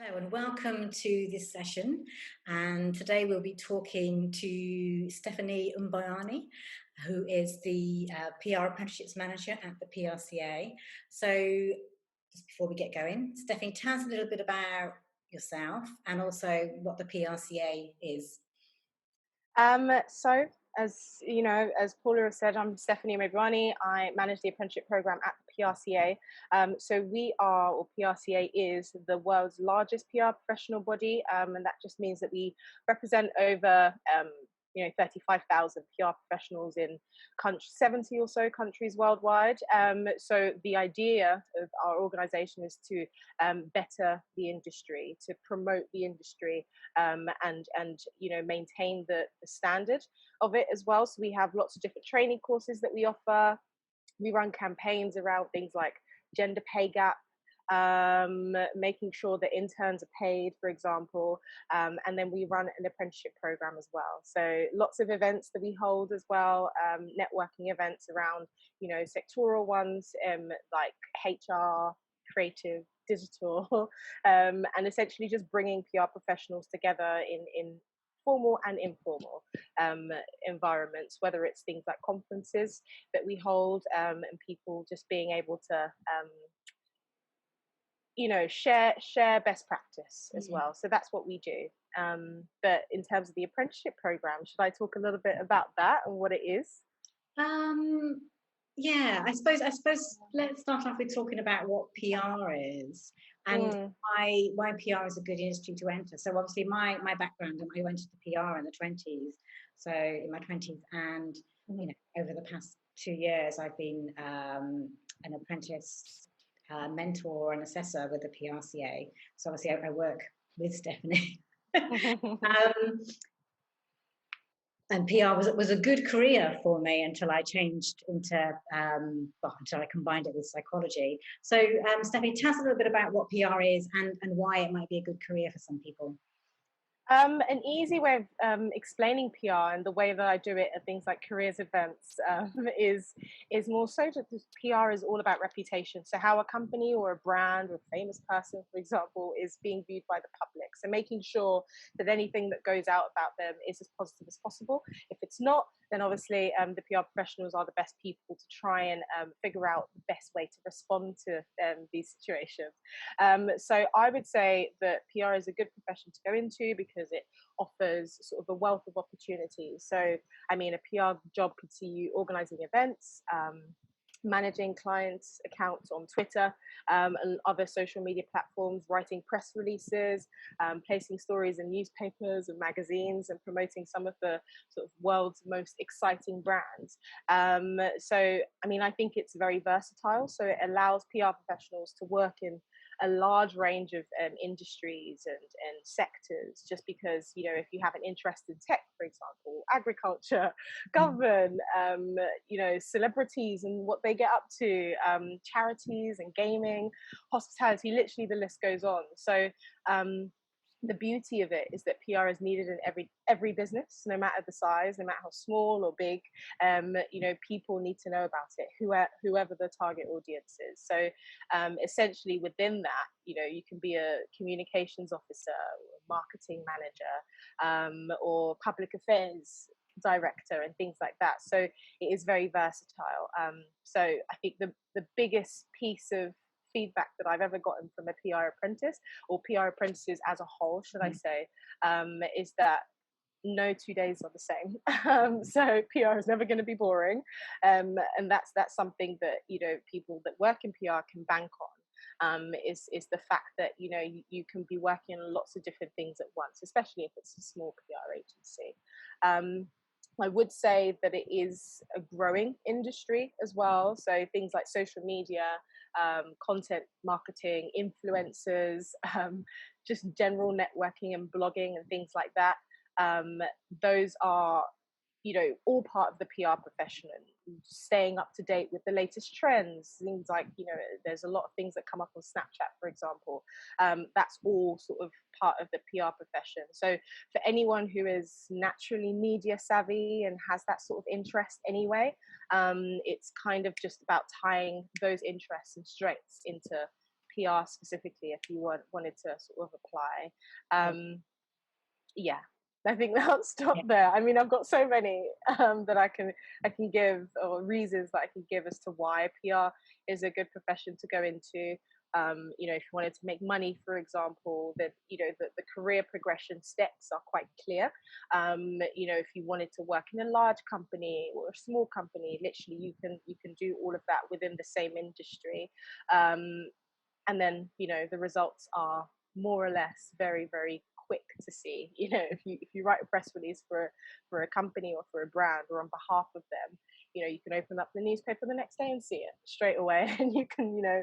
Hello and welcome to this session. And today we'll be talking to Stephanie Umebuani, who is the PR Apprenticeships Manager at the PRCA. So just before we get going, Stephanie, tell us a little bit about yourself and also what the PRCA is. So as you know, as Paula has said, I'm Stephanie Umebuani. I manage the apprenticeship program at the PRCA. So we are, or PRCA is, the world's largest PR professional body, and that just means that we represent over 35,000 PR professionals in 70 or so countries worldwide. So the idea of our organization is to better the industry, to promote the industry, and maintain the standard of it as well. So we have lots of different training courses that we offer. We run campaigns around things like gender pay gap, making sure that interns are paid, for example, and then we run an apprenticeship program as well. So lots of events that we hold as well, networking events around, sectoral ones like HR, creative, digital, and essentially just bringing PR professionals together in formal and informal environments, whether it's things like conferences that we hold, and people just being able to share best practice as well. So that's what we do. But in terms of the apprenticeship program, should I talk a little bit about that and what it is? Yeah, I suppose let's start off with talking about what PR is and why PR is a good industry to enter. So obviously my background, I went to the PR in the 20s. So in my 20s, and over the past 2 years, I've been an apprentice mentor and assessor with the PRCA. So obviously I work with Stephanie. And PR was a good career for me until I changed into, until I combined it with psychology. So Stephanie, tell us a little bit about what PR is and why it might be a good career for some people. An easy way of explaining PR and the way that I do it at things like careers events is more so that PR is all about reputation. So how a company or a brand or a famous person, for example, is being viewed by the public. So making sure that anything that goes out about them is as positive as possible. If it's not, then obviously the PR professionals are the best people to try and figure out the best way to respond to these situations. So I would say that PR is a good profession to go into because it offers sort of a wealth of opportunities. So, I mean, a PR job could see you organizing events, managing clients' accounts on Twitter and other social media platforms, writing press releases, placing stories in newspapers and magazines, and promoting some of the sort of world's most exciting brands. So, I mean, I think it's very versatile. So it allows PR professionals to work in a large range of industries and sectors, just because, if you have an interest in tech, for example, agriculture, government, celebrities and what they get up to, charities and gaming, hospitality, literally the list goes on. So the beauty of it is that PR is needed in every business, no matter the size, no matter how small or big. People need to know about it, whoever the target audience is. So essentially within that, you can be a communications officer, or marketing manager, or public affairs director and things like that. So it is very versatile. So I think the biggest piece of feedback that I've ever gotten from a PR apprentice, or PR apprentices as a whole, should I say, is that no 2 days are the same. So PR is never going to be boring, and that's something that people that work in PR can bank on. Is the fact that you can be working on lots of different things at once, especially if it's a small PR agency. I would say that it is a growing industry as well. So things like social media, content marketing, influencers, just general networking and blogging and things like that. Those are, all part of the PR profession, and staying up to date with the latest trends, things like, there's a lot of things that come up on Snapchat, for example. That's all sort of part of the PR profession. So for anyone who is naturally media savvy and has that sort of interest anyway, it's kind of just about tying those interests and strengths into PR specifically if you wanted to sort of apply. Yeah, I think that'll stop there. I mean, I've got so many that I can give, or reasons that I can give as to why PR is a good profession to go into. You know, if you wanted to make money, for example, that, you know, the career progression steps are quite clear. You know, if you wanted to work in a large company or a small company, literally you can do all of that within the same industry. And then, you know, the results are more or less very, very quick to see. You know, if you write a press release for a company or for a brand or on behalf of them, you know, you can open up the newspaper the next day and see it straight away, and you can, you know,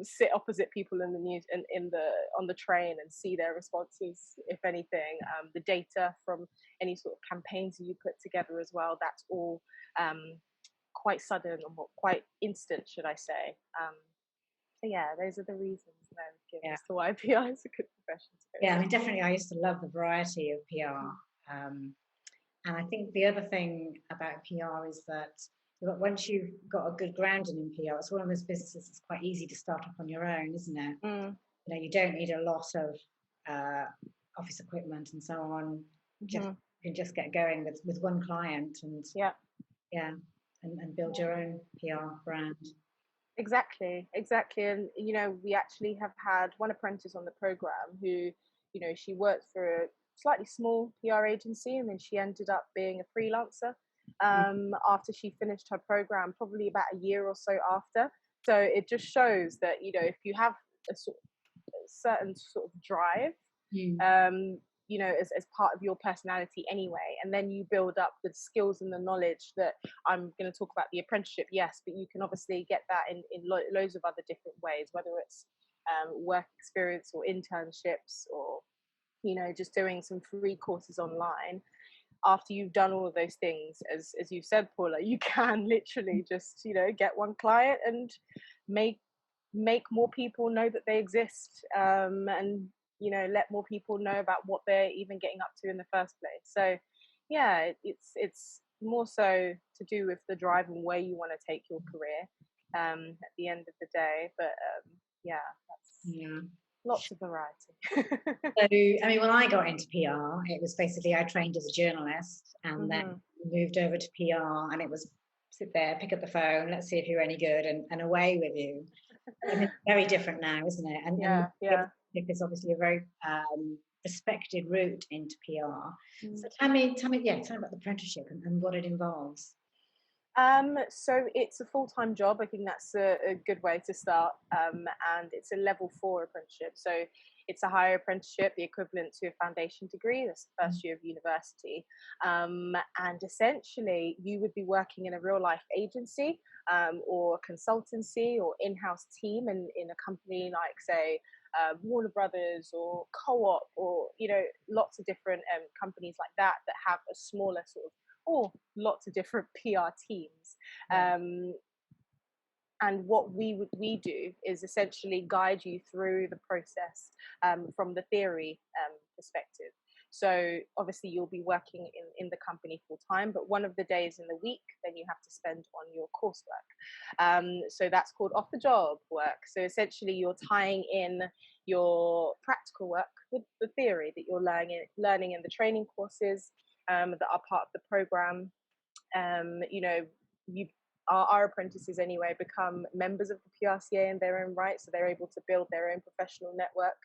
sit opposite people in the news and on the train and see their responses. If anything, the data from any sort of campaigns you put together as well, that's all quite sudden, or quite instant, should I say. So yeah, those are the reasons that I would give as to why PR is a good profession to go. Yeah, I mean, definitely, I used to love the variety of PR. And I think the other thing about PR is that once you've got a good grounding in PR, it's one of those businesses that's quite easy to start up on your own, isn't it? You know, you don't need a lot of office equipment and so on. You can just get going with one client and and build your own PR brand. Exactly. And, you know, we actually have had one apprentice on the program who, you know, she worked for a slightly small PR agency, and then she ended up being a freelancer after she finished her program, probably about a year or so after. So it just shows that, you know, if you have a certain sort of drive, you know, as part of your personality anyway, and then you build up the skills and the knowledge that I'm going to talk about the apprenticeship, yes, but you can obviously get that in loads of other different ways, whether it's work experience or internships, or, you know, just doing some free courses online. After you've done all of those things, as you said, Paula, you can literally just, you know, get one client and make more people know that they exist, and, you know, let more people know about what they're even getting up to in the first place. So yeah, it's more so to do with the drive and where you want to take your career at the end of the day. But that's lots of variety. So, I mean, when I got into PR, it was basically I trained as a journalist and then moved over to PR, and it was sit there, pick up the phone, let's see if you're any good, and away with you. I mean, it's very different now, isn't it? And it's obviously a very respected route into PR. So tell me about the apprenticeship and what it involves. So it's a full-time job. I think that's a good way to start. And it's a level 4 apprenticeship. So it's a higher apprenticeship, the equivalent to a foundation degree. That's the first year of university. And essentially, you would be working in a real-life agency or consultancy or in-house team in a company like, say, Warner Brothers or Co-op, or, you know, lots of different companies like that have a smaller sort of, or lots of different PR teams. And what we do is essentially guide you through the process from the theory perspective. So obviously you'll be working in the company full time, but one of the days in the week, then you have to spend on your coursework. So that's called off the job work. So essentially you're tying in your practical work with the theory that you're learning in the training courses that are part of the program. You know, our apprentices anyway become members of the PRCA in their own right, so they're able to build their own professional network.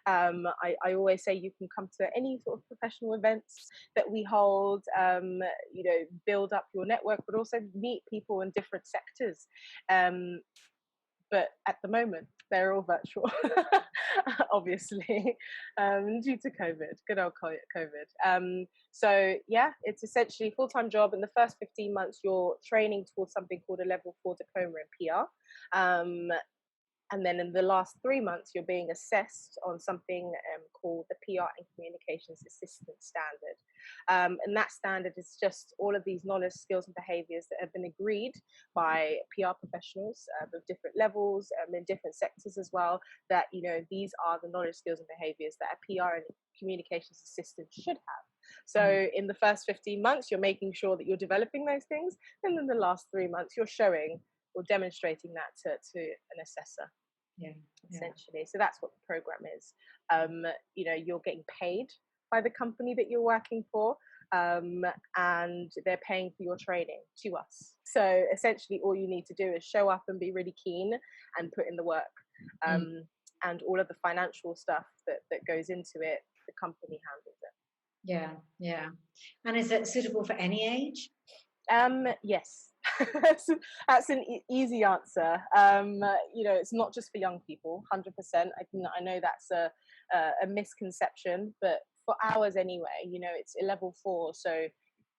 I always say you can come to any sort of professional events that we hold, you know, build up your network, but also meet people in different sectors. But at the moment, they're all virtual, obviously, due to COVID, good old COVID. So yeah, it's essentially a full-time job. In the first 15 months, you're training towards something called a level 4 diploma in PR. And then in the last 3 months, you're being assessed on something called the PR and Communications Assistant Standard. And that standard is just all of these knowledge, skills, and behaviors that have been agreed by PR professionals of different levels, in different sectors as well, that, you know, these are the knowledge, skills, and behaviors that a PR and Communications Assistant should have. So in the first 15 months, you're making sure that you're developing those things. And in the last 3 months, you're showing or demonstrating that to an assessor. Yeah. Essentially. So that's what the program is. You're getting paid by the company that you're working for, and they're paying for your training to us. So essentially, all you need to do is show up and be really keen and put in the work. And all of the financial stuff that goes into it, the company handles it. Yeah, yeah. And is it suitable for any age? Yes. That's an easy answer. It's not just for young people, 100%. I know that's a misconception, but for ours anyway, it's a level 4, so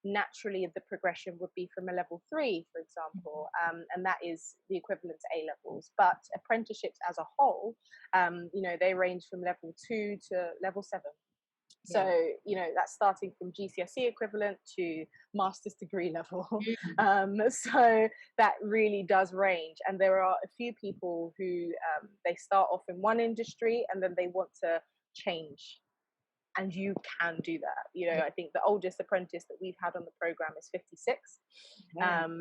naturally the progression would be from a level 3, for example, and that is the equivalent to A levels. But apprenticeships as a whole, they range from level 2 to level 7. So, that's starting from GCSE equivalent to master's degree level. So that really does range. And there are a few people who they start off in one industry and then they want to change. And you can do that. I think the oldest apprentice that we've had on the program is 56.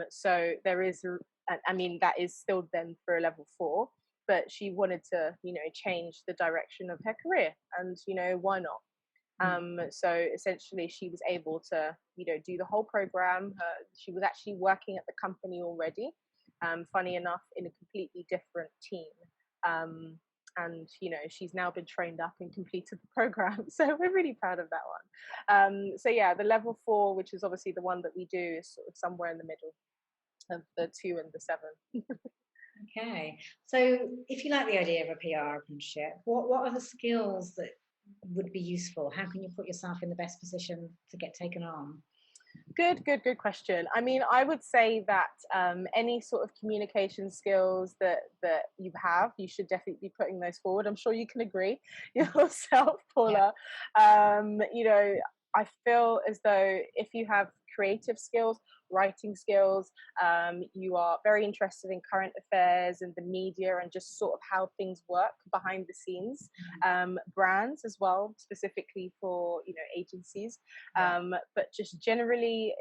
So there is, that is still then for a level 4, but she wanted to, change the direction of her career. And, why not? So essentially she was able to, do the whole program. She was actually working at the company already, funny enough, in a completely different team. And, she's now been trained up and completed the program. So we're really proud of that one. So yeah, the level 4, which is obviously the one that we do, is sort of somewhere in the middle of the 2 and the 7. Okay. So if you like the idea of a PR apprenticeship, what are the skills that would be useful? How can you put yourself in the best position to get taken on? Good question. I would say that any sort of communication skills that you have, you should definitely be putting those forward. I'm sure you can agree yourself, Paula. Yeah. I feel as though if you have creative skills, writing skills, you are very interested in current affairs and the media and just sort of how things work behind the scenes, brands as well, specifically for agencies, but just generally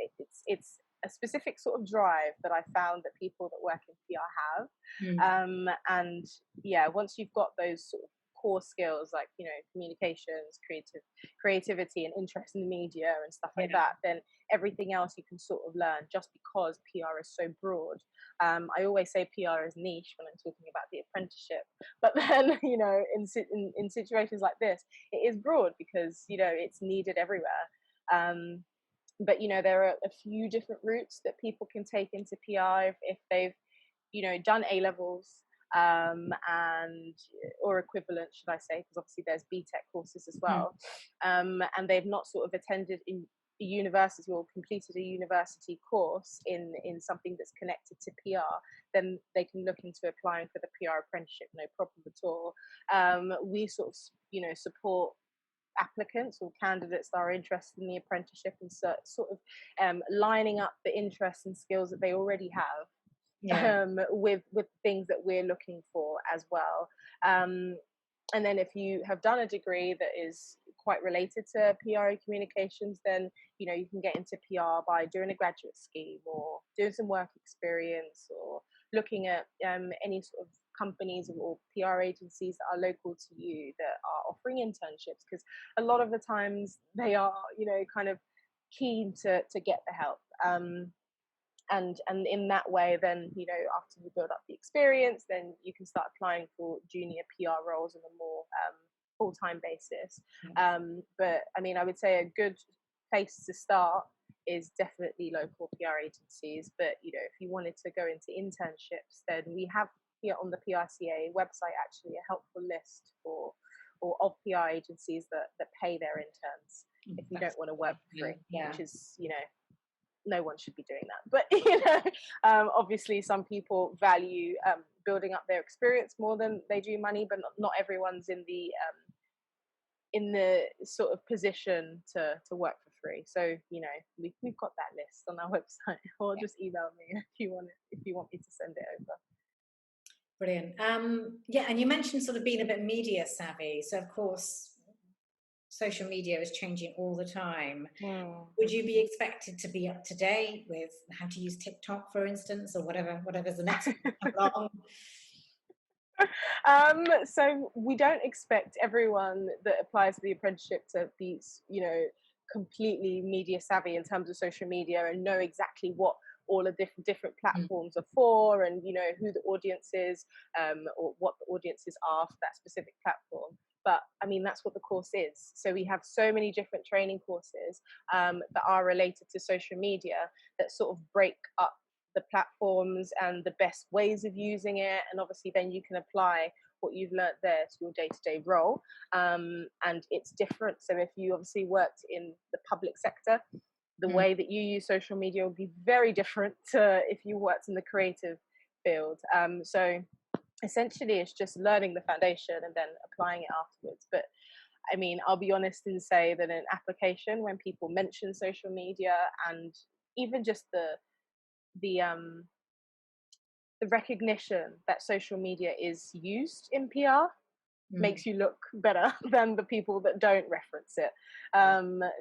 it's a specific sort of drive that I found that people that work in PR have. And yeah, once you've got those sort of core skills like communications, creativity and interest in the media and stuff like that, then everything else you can sort of learn, just because PR is so broad. I always say PR is niche when I'm talking about the apprenticeship, but then in situations like this it is broad because it's needed everywhere. But there are a few different routes that people can take into PR if they've done A levels, and or equivalent, should I say, because obviously there's BTEC courses as well, and they've not sort of attended in a university or completed a university course in something that's connected to PR, then they can look into applying for the PR apprenticeship, no problem at all. We sort of support applicants or candidates that are interested in the apprenticeship and sort of lining up the interests and skills that they already have, with things that we're looking for as well. And then if you have done a degree that is quite related to PR communications, then you can get into PR by doing a graduate scheme or doing some work experience or looking at any sort of companies or PR agencies that are local to you that are offering internships, because a lot of the times they are kind of keen to get the help. And in that way, then after you build up the experience, then you can start applying for junior PR roles on a more full-time basis. But I would say a good place to start is definitely local PR agencies. But if you wanted to go into internships, then we have here on the PRCA website actually a helpful list of PR agencies that pay their interns if you don't want to work for free, which is no one should be doing that. But obviously some people value building up their experience more than they do money, but not everyone's in the sort of position to work for free. So we've got that list on our website, or just email me if you want me to send it over. Brilliant. And you mentioned sort of being a bit media savvy, so of course social media is changing all the time. Would you be expected to be up to date with how to use TikTok, for instance, or whatever's the next along? So we don't expect everyone that applies for the apprenticeship to be, completely media savvy in terms of social media and know exactly what all the different platforms are for, and who the audience is, or what the audiences are for that specific platform. But I mean, that's what the course is. So we have so many different training courses that are related to social media that sort of break up the platforms and the best ways of using it, and obviously then you can apply what you've learnt there to your day-to-day role, and it's different. So if you obviously worked in the public sector, the way that you use social media will be very different to if you worked in the creative field. So essentially it's just learning the foundation and then applying it afterwards. But I mean, I'll be honest and say that in application, when people mention social media and even just the recognition that social media is used in PR makes you look better than the people that don't reference it.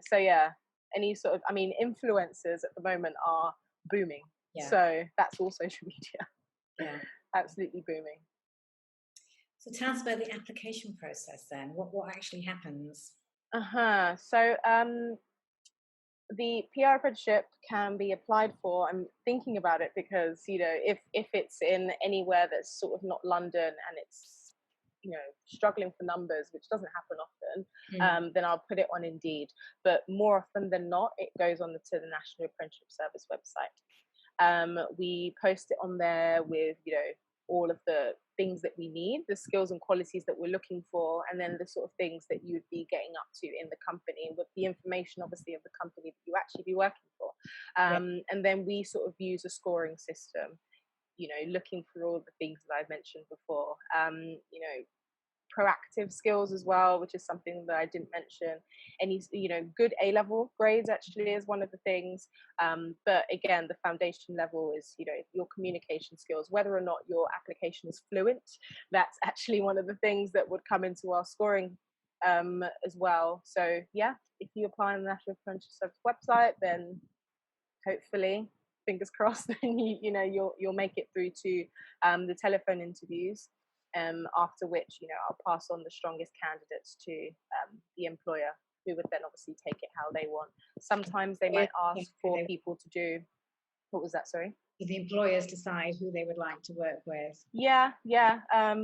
So yeah, any sort of, I mean, influencers at the moment are booming. Yeah. So that's all social media. Yeah, absolutely booming. So tell us about the application process then. What actually happens? So the PR apprenticeship can be applied for. I'm thinking about it because if it's in anywhere that's sort of not London and it's struggling for numbers, which doesn't happen often, then I'll put it on Indeed. But more often than not, it goes on to the National Apprenticeship Service website. We post it on there with all of the things that we need, the skills and qualities that we're looking for, and then the sort of things that you'd be getting up to in the company, with the information obviously of the company that you actually be working for. And then we sort of use a scoring system, looking for all the things that I've mentioned before. Proactive skills as well, which is something that I didn't mention. Any good A-level grades actually is one of the things, but again, the foundation level is your communication skills, whether or not your application is fluent. That's actually one of the things that would come into our scoring as well. So yeah, if you apply on the National Apprenticeship Service website, then hopefully, fingers crossed, then you'll make it through to the telephone interviews. After which, I'll pass on the strongest candidates to the employer, who would then obviously take it how they want. Sometimes they might ask for people to do, what was that, sorry? The employers decide who they would like to work with. Yeah,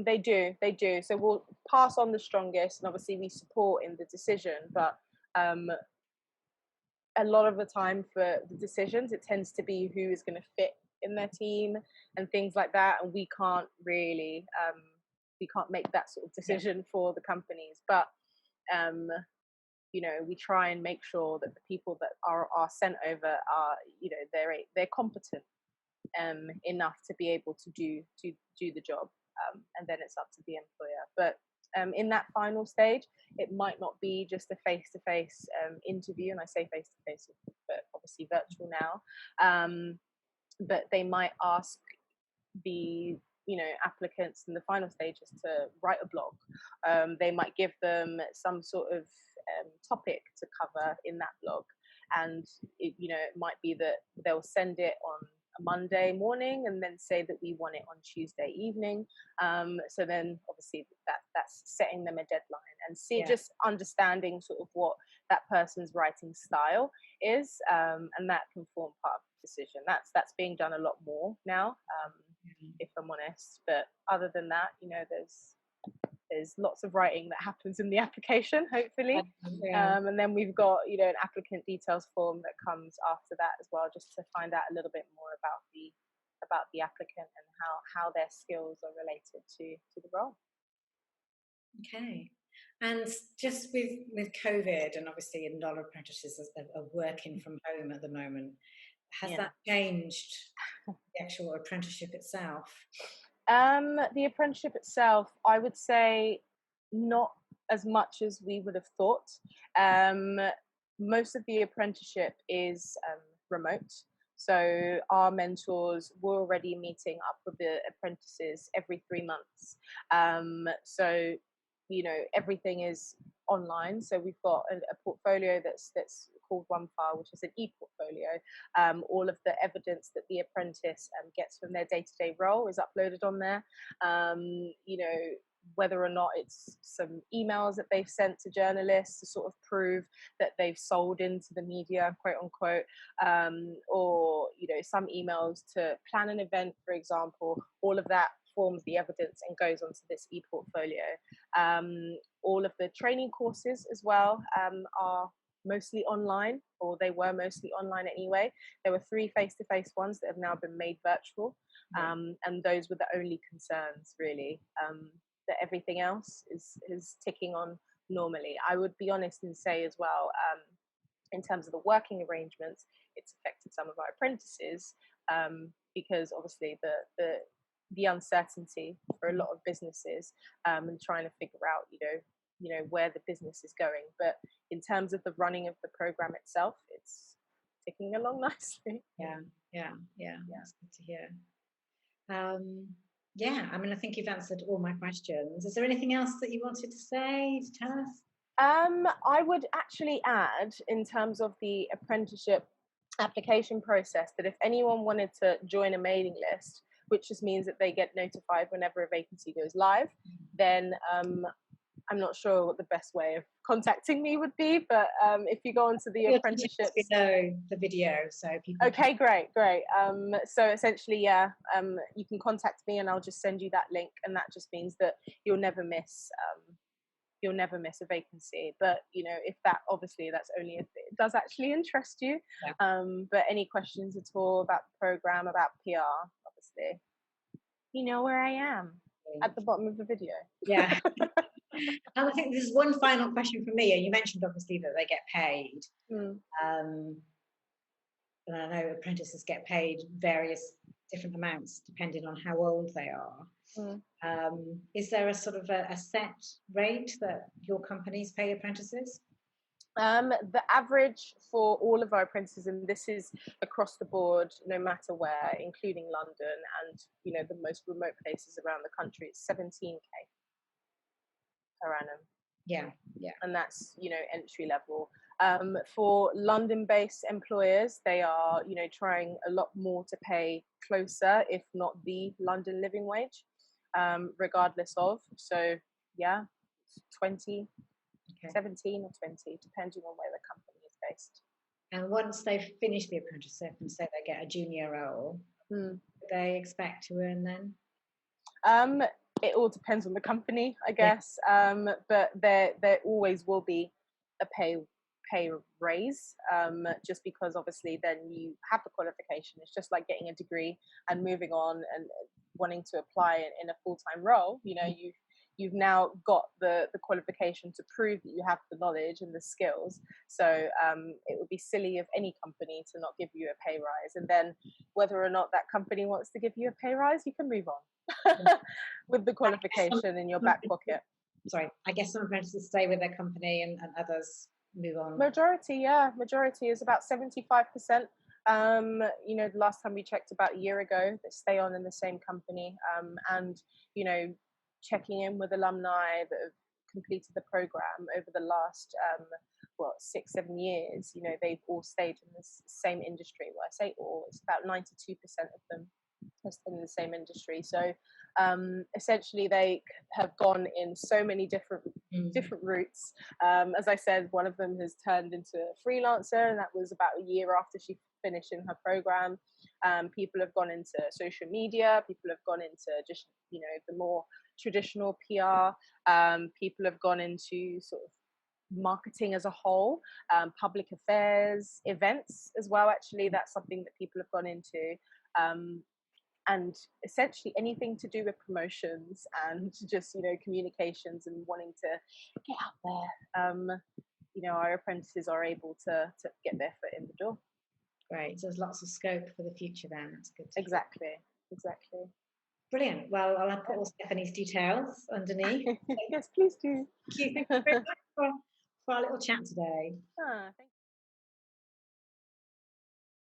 they do. So we'll pass on the strongest, and obviously we support in the decision, but a lot of the time for the decisions, it tends to be who is going to fit in their team and things like that, and we can't really we can't make that sort of decision for the companies, but we try and make sure that the people that are sent over are they're competent enough to be able to do the job, and then it's up to the employer. But in that final stage, it might not be just a face-to-face interview, and I say face-to-face, but obviously virtual now, but they might ask the applicants in the final stages to write a blog. They might give them some sort of topic to cover in that blog, and it might be that they'll send it on a Monday morning and then say that we want it on Tuesday evening. So then obviously that's setting them a deadline, and just understanding sort of what that person's writing style is, and that can form part of the decision. That's being done a lot more now, if I'm honest. But other than that, there's lots of writing that happens in the application, hopefully. And then we've got an applicant details form that comes after that as well, just to find out a little bit more about the applicant and how their skills are related to the role. Okay. And just with COVID, and obviously a lot of apprentices are working from home at the moment, has that changed the actual apprenticeship itself? The apprenticeship itself, I would say, not as much as we would have thought. Most of the apprenticeship is remote. So our mentors were already meeting up with the apprentices every 3 months. So everything is online. So we've got a portfolio that's called One File, which is an e-portfolio. All of the evidence that the apprentice gets from their day-to-day role is uploaded on there. Whether or not it's some emails that they've sent to journalists to sort of prove that they've sold into the media, quote unquote, or some emails to plan an event, for example. All of that forms the evidence and goes onto this e-portfolio. All of the training courses as well are mostly online, or they were mostly online anyway. There were 3 face-to-face ones that have now been made virtual, and those were the only concerns, really. That everything else is ticking on normally. I would be honest and say as well, in terms of the working arrangements, it's affected some of our apprentices, because obviously the uncertainty for a lot of businesses, and trying to figure out where the business is going. But in terms of the running of the program itself, it's ticking along nicely. Yeah. That's good to hear. I think you've answered all my questions. Is there anything else that you wanted to say, to tell us? I would actually add, in terms of the apprenticeship application process, that if anyone wanted to join a mailing list, which just means that they get notified whenever a vacancy goes live, then I'm not sure what the best way of contacting me would be, but if you go onto the apprenticeships, below the video, so people. Okay, great. So essentially, you can contact me, and I'll just send you that link, and that just means that you'll never miss a vacancy. But if that's only if it does actually interest you. Yeah. But any questions at all about the program, about PR, obviously, you know where I am, at the bottom of the video. Yeah. And I think there's one final question for me. You mentioned obviously that they get paid. And I know apprentices get paid various different amounts depending on how old they are. Is there a sort of a set rate that your companies pay apprentices? The average for all of our apprentices, and this is across the board, no matter where, including London and the most remote places around the country, it's 17k per annum. Yeah. And that's entry level. For London-based employers, they are trying a lot more to pay closer, if not the London living wage, regardless of. So 20, 17 or 20, depending on where the company is based. And once they've finished the apprenticeship and say they get a junior role, do they expect to earn then? It all depends on the company, I guess. But there always will be a pay raise, just because obviously then you have the qualification. It's just like getting a degree and moving on and wanting to apply in a full-time role. You've now got the qualification to prove that you have the knowledge and the skills. So it would be silly of any company to not give you a pay rise. And then whether or not that company wants to give you a pay rise, you can move on with the qualification in your back pocket. Sorry, I guess some apprentices stay with their company and others move on. Majority is about 75%. The last time we checked, about a year ago, they stay on in the same company, and checking in with alumni that have completed the program over the last 6-7 years. They've all stayed in this same industry. Well, I say all, it's about 92% of them are still in the same industry. So essentially they have gone in so many different routes. As I said, one of them has turned into a freelancer, and that was about a year after she finished in her program. People have gone into social media, people have gone into just the more traditional PR, people have gone into sort of marketing as a whole, public affairs, events as well. Actually, that's something that people have gone into, and essentially anything to do with promotions and just communications and wanting to get out there. Our apprentices are able to get their foot in the door. Great. So there's lots of scope for the future then. That's good. Exactly. Brilliant. Well, I'll put all Stephanie's details underneath. Yes, please do. Thank you very much for our little chat today. Thank you.